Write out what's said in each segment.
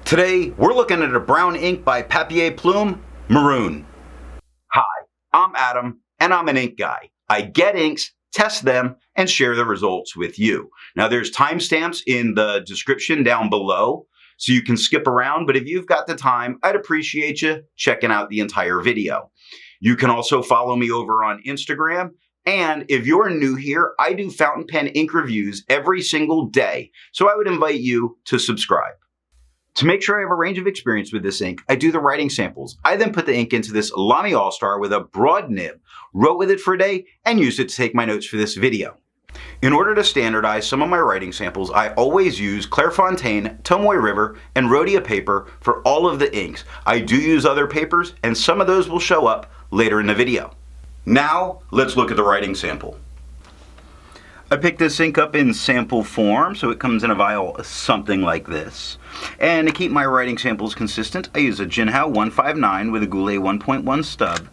Today, we're looking at a brown ink by Papier Plume Maroon. Hi, I'm Adam, and I'm an ink guy. I get inks, test them, and share the results with you. Now, there's timestamps in the description down below, so you can skip around, but if you've got the time, I'd appreciate you checking out the entire video. You can also follow me over on Instagram, and if you're new here, I do fountain pen ink reviews every single day, so I would invite you to subscribe. To make sure I have a range of experience with this ink, I do the writing samples. I then put the ink into this Lamy All-Star with a broad nib, wrote with it for a day, and used it to take my notes for this video. In order to standardize some of my writing samples, I always use Clairfontaine, Tomoe River, and Rhodia paper for all of the inks. I do use other papers, and some of those will show up later in the video. Now, let's look at the writing sample. I picked this ink up in sample form, so it comes in a vial something like this. And to keep my writing samples consistent, I use a Jinhao 159 with a Goulet 1.1 stub,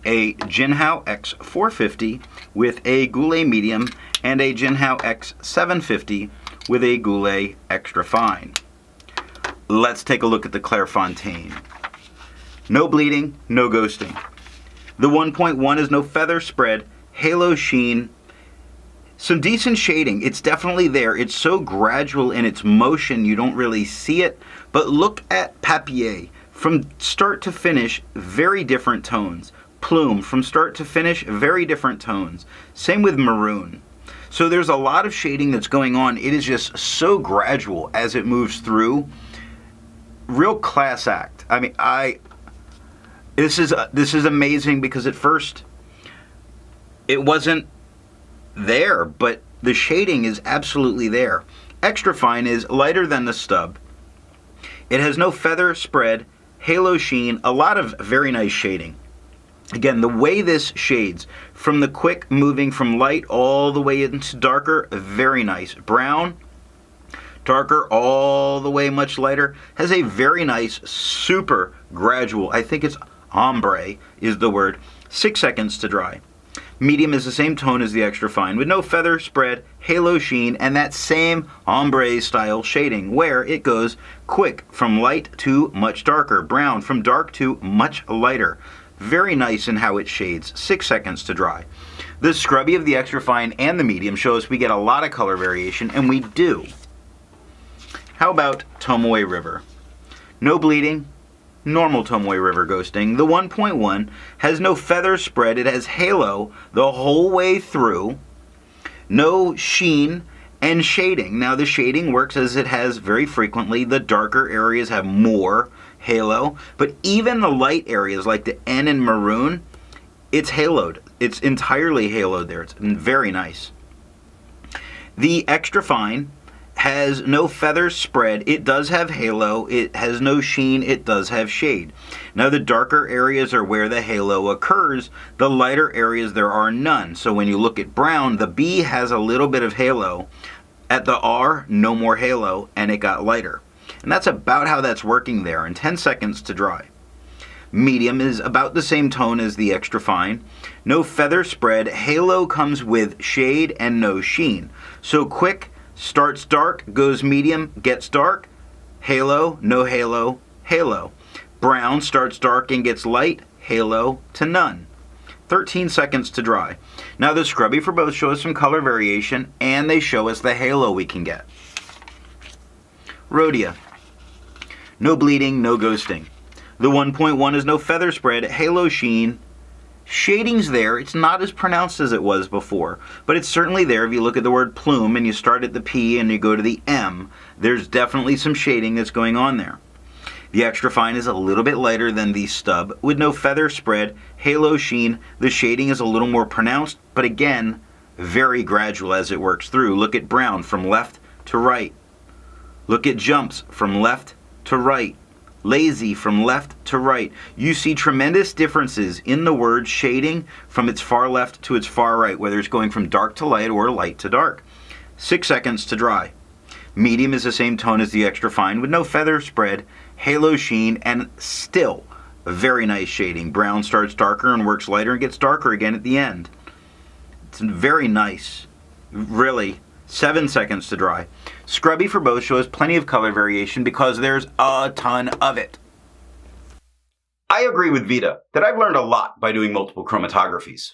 a Jinhao X450 with a Goulet medium, and a Jinhao X750 with a Goulet extra fine. Let's take a look at the Clairfontaine. No bleeding, no ghosting. The 1.1 is no feather spread, halo sheen, some decent shading. It's definitely there. It's so gradual in its motion you don't really see it. But look at Papier. From start to finish, very different tones. Plume, from start to finish, very different tones. Same with Maroon. So there's a lot of shading that's going on. It is just so gradual as it moves through. Real class act. I mean, this is amazing because at first it wasn't there, but the shading is absolutely there. Extra fine is lighter than the stub. It has no feather spread, halo sheen, a lot of very nice shading. Again, the way this shades, from the quick moving from light all the way into darker, very nice. Brown, darker, all the way much lighter, has a very nice, super gradual, I think it's ombre is the word, 6 seconds to dry. Medium is the same tone as the extra fine with no feather spread, halo sheen, and that same ombre style shading where it goes quick from light to much darker, brown from dark to much lighter. Very nice in how it shades, 6 seconds to dry. The scrubby of the extra fine and the medium shows we get a lot of color variation, and we do. How about Tomoe River? No bleeding, normal Tomoe River ghosting. The 1.1 has no feather spread. It has halo the whole way through. No sheen and shading. Now the shading works as it has very frequently. The darker areas have more halo, but even the light areas like the N in Maroon, it's haloed. It's entirely haloed there. It's very nice. The extra fine has no feather spread. It does have halo. It has no sheen. It does have shade. Now the darker areas are where the halo occurs. The lighter areas there are none. So when you look at brown, the B has a little bit of halo. At the R, no more halo, and it got lighter. And that's about how that's working there, in 10 seconds to dry. Medium is about the same tone as the extra fine. No feather spread. Halo comes with shade and no sheen. So quick, starts dark, goes medium, gets dark, halo, no halo, halo. Brown starts dark and gets light, halo to none. 13 seconds to dry. Now the scrubby for both show us some color variation, and they show us the halo we can get. Rhodia. No bleeding, no ghosting. The 1.1 is no feather spread, halo sheen. Shading's there. It's not as pronounced as it was before, but it's certainly there. If you look at the word plume and you start at the P and you go to the M, there's definitely some shading that's going on there. The extra fine is a little bit lighter than the stub with no feather spread, halo sheen. The shading is a little more pronounced, but again, very gradual as it works through. Look at brown from left to right. Look at jumps from left to right. Lazy from left to right. You see tremendous differences in the word shading from its far left to its far right, whether it's going from dark to light or light to dark. 6 seconds to dry. Medium is the same tone as the extra fine with no feather spread, halo sheen, and still very nice shading. Brown starts darker and works lighter and gets darker again at the end. It's very nice. Really 7 seconds to dry. Scrubby for both shows plenty of color variation because there's a ton of it. I agree with Vita that I've learned a lot by doing multiple chromatographies.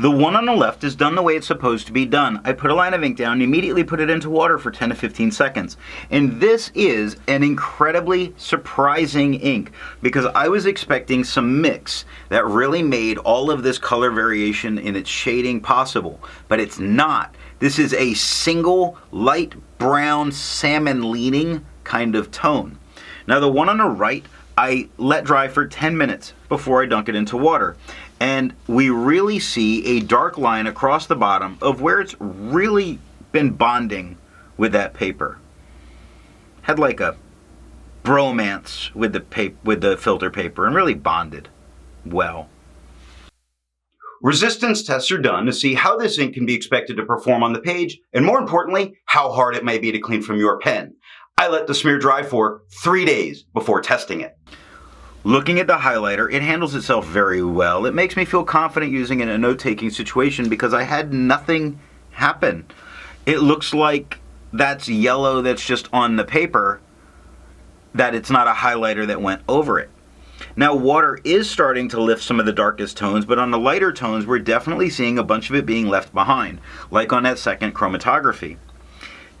The one on the left is done the way it's supposed to be done. I put a line of ink down and immediately put it into water for 10 to 15 seconds. And this is an incredibly surprising ink because I was expecting some mix that really made all of this color variation in its shading possible, but it's not. This is a single light brown salmon leaning kind of tone. Now the one on the right, I let dry for 10 minutes before I dunk it into water. And we really see a dark line across the bottom of where it's really been bonding with that paper. Had like a bromance with the filter paper and really bonded well. Resistance tests are done to see how this ink can be expected to perform on the page, and more importantly, how hard it may be to clean from your pen. I let the smear dry for 3 days before testing it. Looking at the highlighter, it handles itself very well. It makes me feel confident using it in a note-taking situation because I had nothing happen. It looks like that's yellow that's just on the paper, that it's not a highlighter that went over it. Now water is starting to lift some of the darkest tones, but on the lighter tones we're definitely seeing a bunch of it being left behind, like on that second chromatography.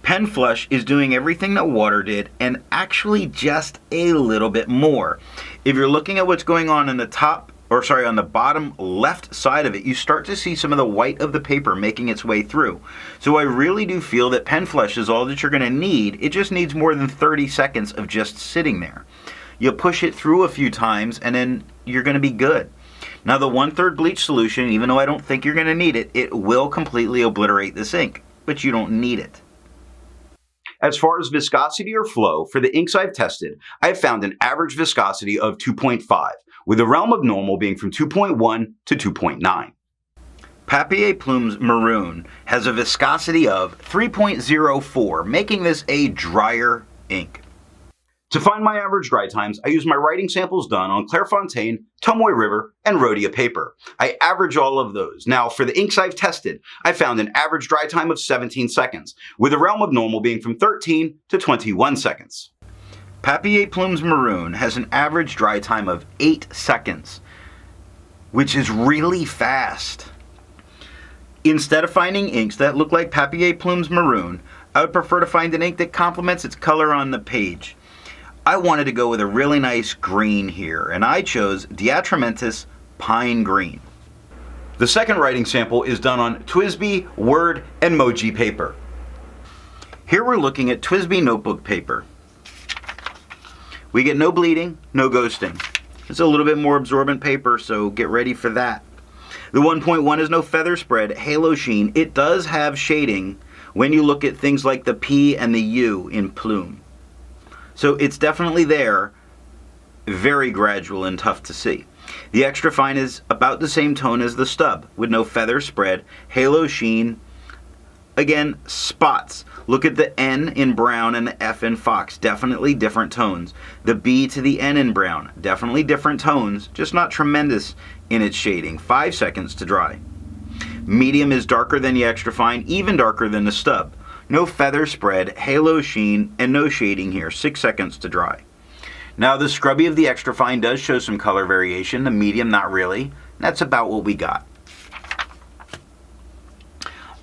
Pen Flush is doing everything that water did and actually just a little bit more. If you're looking at what's going on in the on the bottom left side of it, you start to see some of the white of the paper making its way through. So I really do feel that Pen Flush is all that you're going to need. It just needs more than 30 seconds of just sitting there. You'll push it through a few times and then you're going to be good. Now the 1/3 bleach solution, even though I don't think you're going to need it, it will completely obliterate this ink, but you don't need it. As far as viscosity or flow, for the inks I've tested, I've found an average viscosity of 2.5, with the realm of normal being from 2.1 to 2.9. Papier Plume Maroon has a viscosity of 3.04, making this a drier ink. To find my average dry times, I use my writing samples done on Clairfontaine, Tomoe River, and Rhodia paper. I average all of those. Now, for the inks I've tested, I found an average dry time of 17 seconds, with the realm of normal being from 13 to 21 seconds. Papier Plume Maroon has an average dry time of 8 seconds, which is really fast. Instead of finding inks that look like Papier Plume Maroon, I would prefer to find an ink that complements its color on the page. I wanted to go with a really nice green here, and I chose the Atramentis Pine Green. The second writing sample is done on TWSBI, Word, and Moji paper. Here we're looking at TWSBI notebook paper. We get no bleeding, no ghosting. It's a little bit more absorbent paper, so get ready for that. The 1.1 is no feather spread, halo sheen. It does have shading when you look at things like the P and the U in Plume. So it's definitely there, very gradual and tough to see. The extra fine is about the same tone as the stub, with no feather spread, halo sheen. Again, spots. Look at the N in brown and the F in fox, definitely different tones. The B to the N in brown, definitely different tones, just not tremendous in its shading. 5 seconds to dry. Medium is darker than the extra fine, even darker than the stub. No feather spread, halo sheen, and no shading here. 6 seconds to dry. Now the scrubby of the extra fine does show some color variation. The medium, not really. That's about what we got.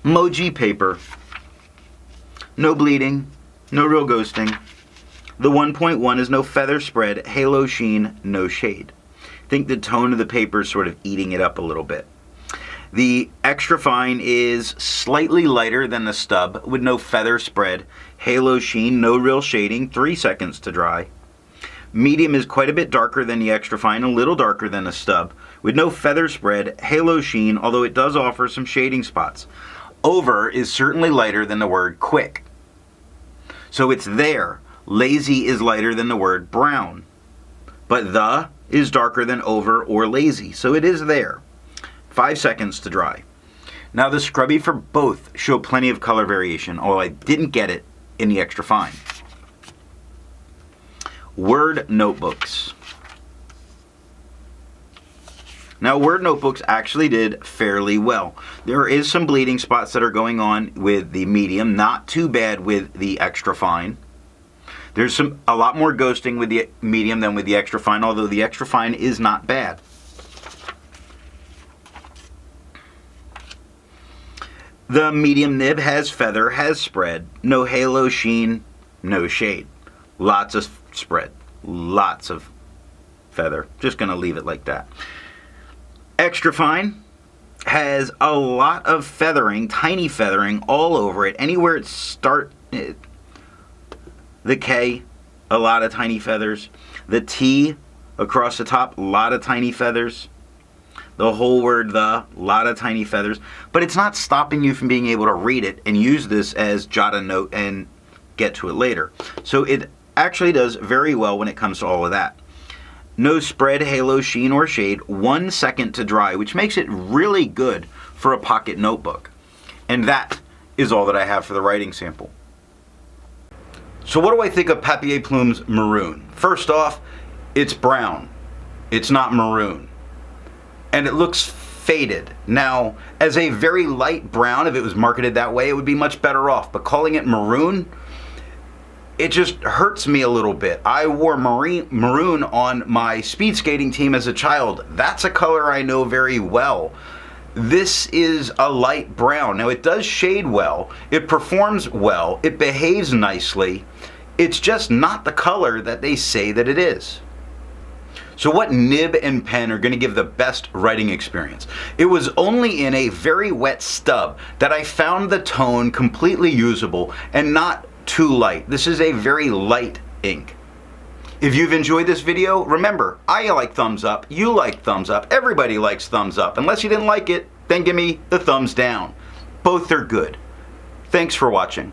Moji paper. No bleeding, no real ghosting. The 1.1 is no feather spread, halo sheen, no shade. I think the tone of the paper is sort of eating it up a little bit. The extra fine is slightly lighter than the stub with no feather spread, halo sheen, no real shading, 3 seconds to dry. Medium is quite a bit darker than the extra fine, a little darker than the stub with no feather spread, halo sheen, although it does offer some shading spots. Over is certainly lighter than the word quick. So it's there. Lazy is lighter than the word brown. But the is darker than over or lazy, so it is there. 5 seconds to dry. Now the scrubby for both show plenty of color variation, although I didn't get it in the extra fine. Word notebooks. Now, Word notebooks actually did fairly well. There is some bleeding spots that are going on with the medium, not too bad with the extra fine. There's a lot more ghosting with the medium than with the extra fine, although the extra fine is not bad. The medium nib has feather, has spread, no halo, sheen, no shade. Lots of spread, lots of feather. Just going to leave it like that. Extra fine has a lot of feathering, tiny feathering all over it. Anywhere it starts, the K, a lot of tiny feathers. The T across the top, a lot of tiny feathers. The whole word the, a lot of tiny feathers. But it's not stopping you from being able to read it and use this as jot a note and get to it later. So it actually does very well when it comes to all of that. No spread, halo, sheen, or shade. 1 second to dry, which makes it really good for a pocket notebook. And that is all that I have for the writing sample. So what do I think of Papier Plume's Maroon? First off, it's brown. It's not maroon. And it looks faded. Now, as a very light brown, if it was marketed that way, it would be much better off. But calling it maroon, it just hurts me a little bit. I wore maroon on my speed skating team as a child. That's a color I know very well. This is a light brown. Now, it does shade well. It performs well. It behaves nicely. It's just not the color that they say that it is. So what nib and pen are going to give the best writing experience? It was only in a very wet stub that I found the tone completely usable and not too light. This is a very light ink. If you've enjoyed this video, remember, I like thumbs up, you like thumbs up, everybody likes thumbs up. Unless you didn't like it, then give me the thumbs down. Both are good. Thanks for watching.